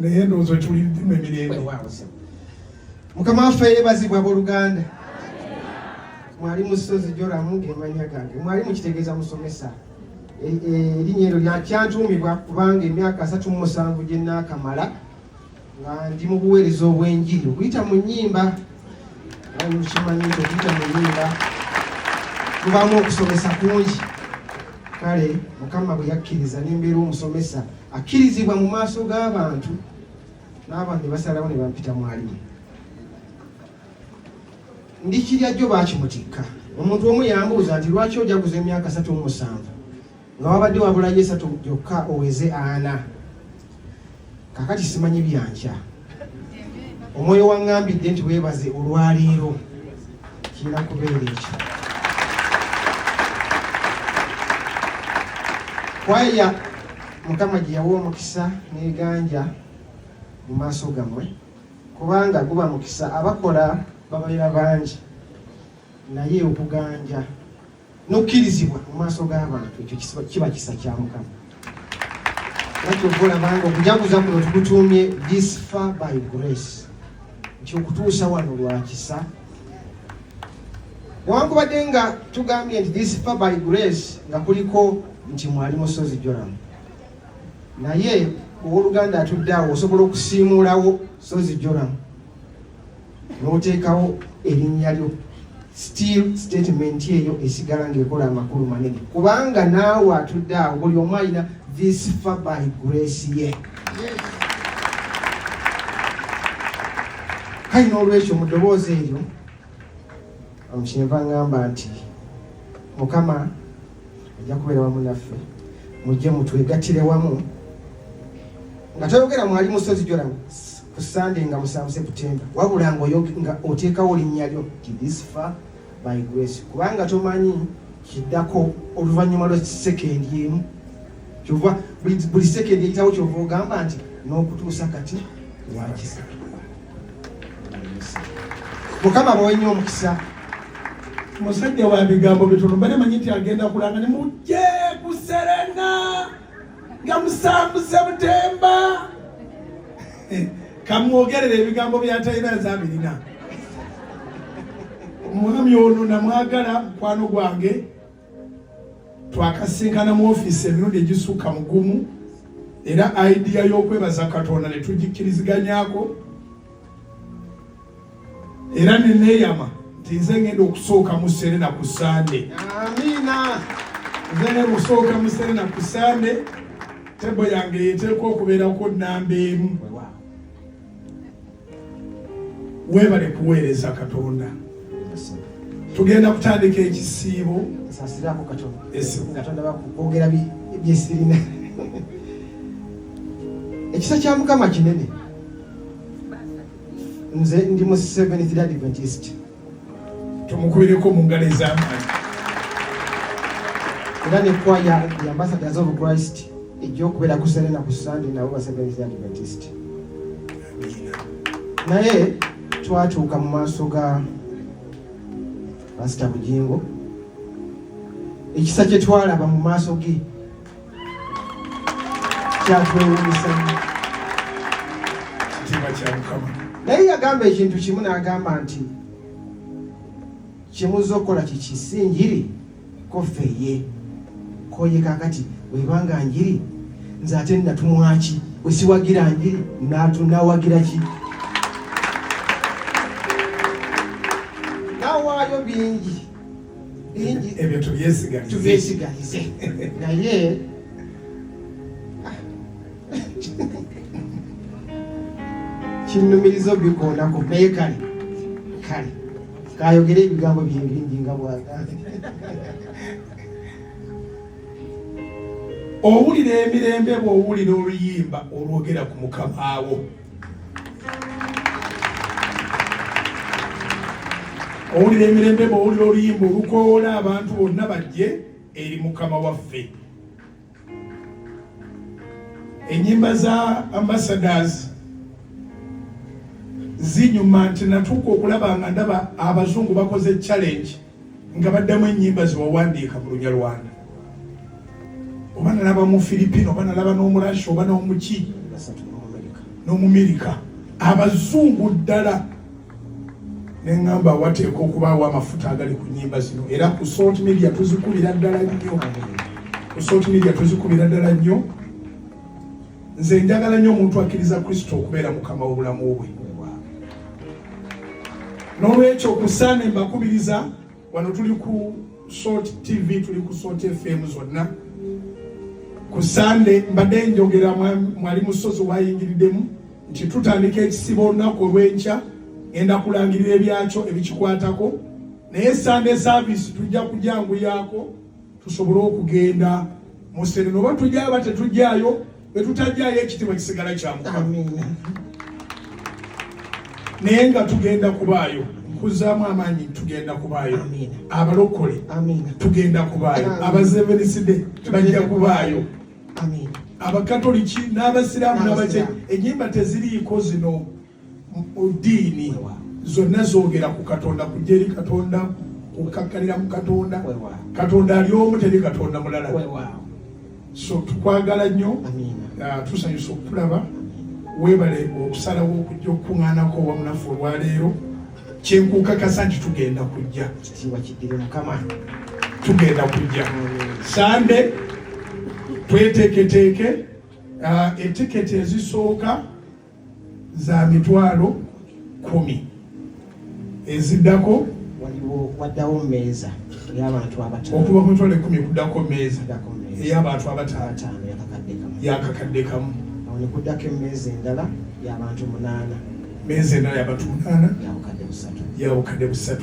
naye ndowooza tuliddemu emirembe. Mukama waffe yeebazibwa abooluganda. Mwali Musozi Joram ng'emanya gange. Mwali mukitegeeza musomesa. Erinnya eryo lyakyantuumibwa kubanga emyaka 37 gye naakamala nga ndi mu buweereza obw'enjiri okuyita mu nnyimba. Mukimanyi nti okuyita mu nnyimba kubaamu okusomesa kungi. Kale Mukama bwe yakkiriza nimbeera omusomesa akkirizibwa mu maaso g'abantu n'abantu ne basalawo ne bampita mwalimu. Ndi Kiryajjo baakimutikka. Omuntu omu yambuuza nti lwaki ojaguza emyaka 37 nga wabadde wabulayo 3 gyokka oweze 4. Kakati simanyi byankya. Omwoyo waŋŋambidde nti weebaze olwaleero kirina kubeera ekyo. Kwaya Mukama gye yawa omukisa n'eganja mu maaso gammwe kubanga guba mukisa abakola babalira bangi naye okuganja n'okkirizibwa mu maaso g'abantu ekyo kiba kisa kya Mukama. Lwaki okulabanga okujaguza kuno tukutuumye this far by grace nti okutuusa wano lwa kisa. Newankubadde nga tugambye nti this far by grace nga kuliko nti mwali Musozi Joram, naye owooluganda atudde awo osobola okusiimulawo Musozi Joram n'oteekawo erinnya lyo, still statement eyo esigala ng'ekola amakulu manene kubanga naawe atudde awo buli omu alina this far by grace ye. Kale n'olwekyo mu ddoboozi eryo omukinva ngamba nti Mukama ajja kubeera wamu naffe, mujje mutwegattire wamu nga toyogera mwali Musozi Joram ku Sunday nga 7 September wabula nga oteekawo linnya lyo ti this far by grace kubanga tomanyi kiddako oluvannyuma lwa sekendi emu. Kyova buli sekendi eyitawo kyova ogamba nti n'okutuusa kati lwakisa. Mukama bawe nnyo omukisa. Musajja wa bigambo bitono bale manyi nti agenda kulanga ne mujje ku Serena nga 7 September. Kamwogerere ebigambo by'atalina zabirina. Omwami ono namwagala mukwano gwange, twakasinkana mu ofiisi emirundi egisukka mugumu era idea y'okwebaza Katonda ne tugikkiriziganyako era ne neeyama nti nze ngenda okusooka mu Serena ku Sunday. Amiina. Nze ngenda okusooka mu Serena ku Sunday, tebo yange yeteekwa okubeerako nnamba emu. Weebale kuweereza Katonda. Tugenda kutandika ekisiibo. Sasirako Katonda bakwogera byesirina. Ekisa kya Mukama kinene. Nze ndi mu Seventh Day Adventist. Tumukubireko mu ngalo ez'amaanyi. Era ne kwaya the Ambassadors of Christ ejja okubeera ku Serena ku Sunday nabo ba Seventh Day Adventist. Naye twatuuka mu maaso ga Pastor Bujingo, ekisa kye twalaba mu maaso ge kyatwewuunyisa nnyo. Kitiibwa kya Mukama. Naye yagamba ekintu kimu n'agamba nti kimuza okukola kiki si njiri koffeye koye kakati webanga njiri nze ate natumwaki bwe siwagira njiri nawagira ki nawaayo bingi ebyo tubyesigalize naye kinnumiriza obikoonako naye kale kayogere ebigambo byebingi nga bwagambye. Owulira emirembe bw'owulira oluyimba olwogera ku Mukama wo. Owulira emirembe bw'owulira oluyimba olukoola abantu bonna bajje eri Mukama waffe. Ennyimba za Ambassadors zinyuma nti natuuka okulaba nga ndaba abazungu bakoze challenge nga baddamu ennyimba ziwawandiika mu Lunyarwanda. Oba nalaba mu Filipino, oba nalaba n'Omurashi, oba n'Omuki. n'Omumerika abazungu ddala neŋŋamba wateeka okubaawo amafuta agali ku nnyimba zino era ku salt media tuzikubira ddala nnyo ku salt media tuzikubira ddala nnyo. Nze njagala nnyo omuntu akkiriza Kristo okubeera mukama w'obulamu bwe. N'olwekyo kusaana mbakubiriza wano tuli ku Salt TV, tuli ku Salt FM zonna. Ku Sande mbadde njogera mwali musozi wayingiriddemu nti tutandika ekisibo olunaku olw'enkya ngenda kulangirira ebyakyo ebikikwatako, naye Sunday service tujja kujanguyaako tusobole okugenda mu Serena. Oba tujjayo oba tetujjayo, bwe tutajjayo ekitiibwa kisigala kya Mukama. Naye nga tugenda kubaayo, nkuzaamu amaanyi tugenda kubaayo, abalokole tugenda kubaayo, abazeveniside bajja kubaayo, abakatoliki n'abasiraamu n'abakye. Ennyimba teziriiko zino ddiini, zonna zoogera ku Katonda, kujja eri Katonda, kukakkalira mu Katonda. Katonda ali omu, teri Katonda mulala. So tukwagala nnyo, tusanyusa okulaba. Weebale okusalawo okujja okukuŋŋaanako wamu naffe olwaleero. Kyenkukakasa nti tugenda kujja, tugenda kujja Sande. Tweteeketeeke etiketi ezisooka za $10,000, eziddako waddawo mmeeza ey'abantu abataano, okuva ku $10,000 kuddako mmeeza ey'abantu abataano yakakadde kamu. Awo ne kuddako emmeeza endala y'abantu 8, mmeeza endala y'abantu 8 y'abukadde 3.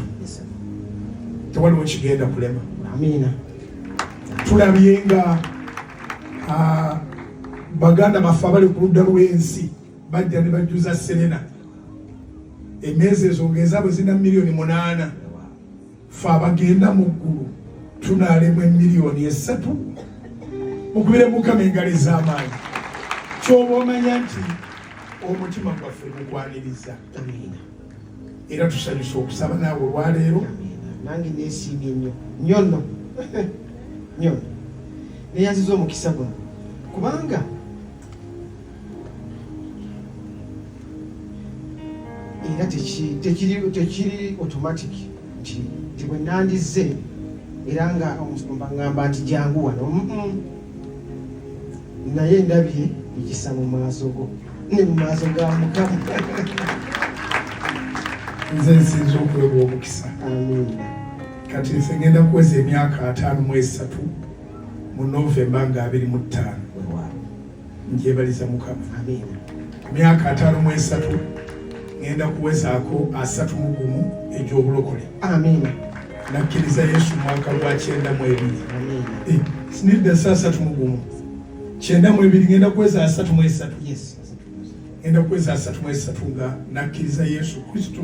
Tewaliwo kigenda kulema. Amiina. Tulabye nga baganda baffe abali ku ludda lw'ensi bajja ne bajjuza Serena. Emmeeza ezo ng'eza bwe zina $8 million, ffe abagenda mu ggulu tunaalemu $3 million. Mukubire Mukama engalo ez'amaanyi. Ky'oba omanya nti omutima gwaffe gukwaniriza. Era tusanyusa okusaba naawe olwaleero. Nange neesiimye nnyo nno nyo neyanziza omukisa guno, kubanga era tekiri automatic nti bwe nandize era nga omusumba ngamba nti jangu wano. Naye ndabye ekisa mu maaso go ne mu maaso ga Mukama. Nze nsinza okuleba omukisa. Kati nze ngenda kuweza emyaka 53 mu Novemba nga 25. Njeebaliza Mukama. Emyaka 53 ngenda kuwezaako 31 egy'obulokole. Nakkiriza Yesu mwaka gwa 92. Sinidda 31 92 ngenda kuweza 33. Ngenda kuweza 33 nga nakkiriza Yesu Kristo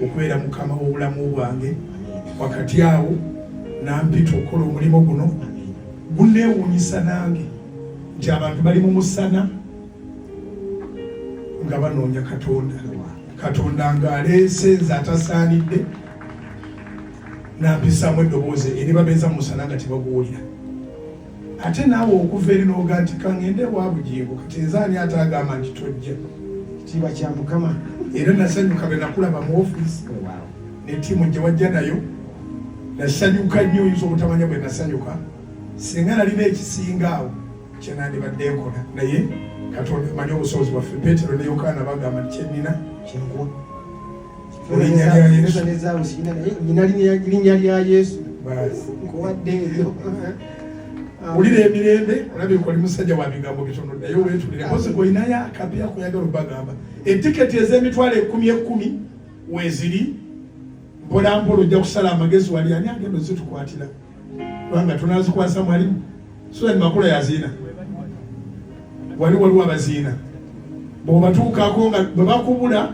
okubeera Mukama w'obulamu bwange. Wakati awo nampita okukola omulimu guno. Gunneewuunyisa nange nti abantu bali mu musana nga banoonya Katonda. Katonda ng'aleese nze atasaanidde, nampisaamu eddoboozi eri babeeza mu musana nga tebaguwulira. Ate naawe okuva eri n'oga nti kaŋŋende wa bugingo, kati nze ani ataagamba nti tojja. Kitiibwa kya Mukama. Era nasanyuka bwe nakulaba mu ofiisi ne ttiimu gye wajja nayo. Nasanyuka nnyo, oyinza obutamanya bwe nasanyuka. Singa nalina ekisinga awo kye nandibadde nkola, naye Katonda amanyi obusobozi bwaffe. Peetero ne Yokaana bagamba nti kyennina kyenkuwa. Erinnya lya Yesu. Nyina linnya lya Yesu. Nkuwadde ebyo. Wulira emirembe, olabika oli musajja wa bigambo bitono, naye weetulire. Mpozi gw'olinayo akapya kuyagala obagamba. Etiketi ez'emitwalo 10 weeziri, mpola mpola ojja kusala amagezi wali ani agenda ozitukwatira. Kubanga tunaazikwasa mwalimu. Susan Makula yaziina. Waliwo abaziina. Bw'obatuukaako nga bwe bakubula,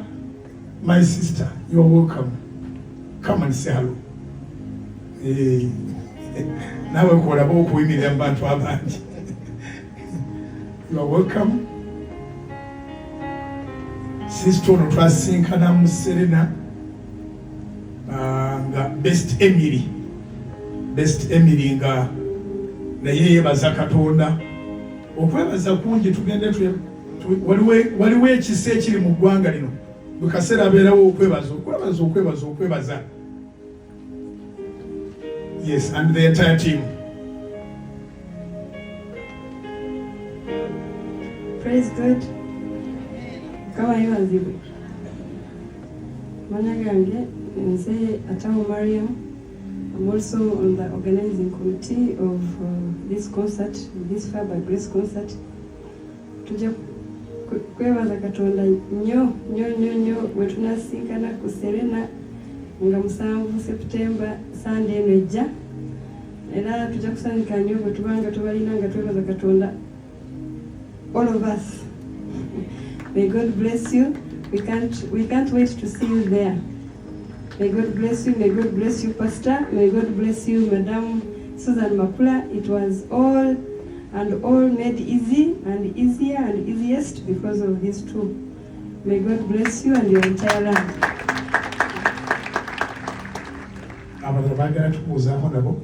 my sister, you are welcome. Come and say hello. Nawe kwolaba okuyimirira mu bantu abangi. You are welcome. Sister ono twasinkana mu Serena nga Best Emily nga naye yeebaza Katonda. Okwebaza kungi tugende waliwo ekisa ekiri mu ggwanga lino bwe kaseera abeerawo okwebaza. Yes, and the entire team. Praise God. Kama yibazibwe. Manyagange nze Atamu Mariam. I'm also on the organizing committee of this concert, this Fire by Grace concert. Tujja kwebaza Katonda nnyo bwe tunasinkana ku Serena nga 7 September Sunday eno ejja. Era tujja kusanyuka nnyo bwe tubanga tubalina nga twebaza Katonda. All of us. May God bless you. We can't wait to see you there. May God bless you. May God bless you, Pastor. May God bless you, Madam Susan Makula. It was all made easy and easier and easiest because of these two. May God bless you and your entire land. Abalala baagala tukubuuzaamu nabo.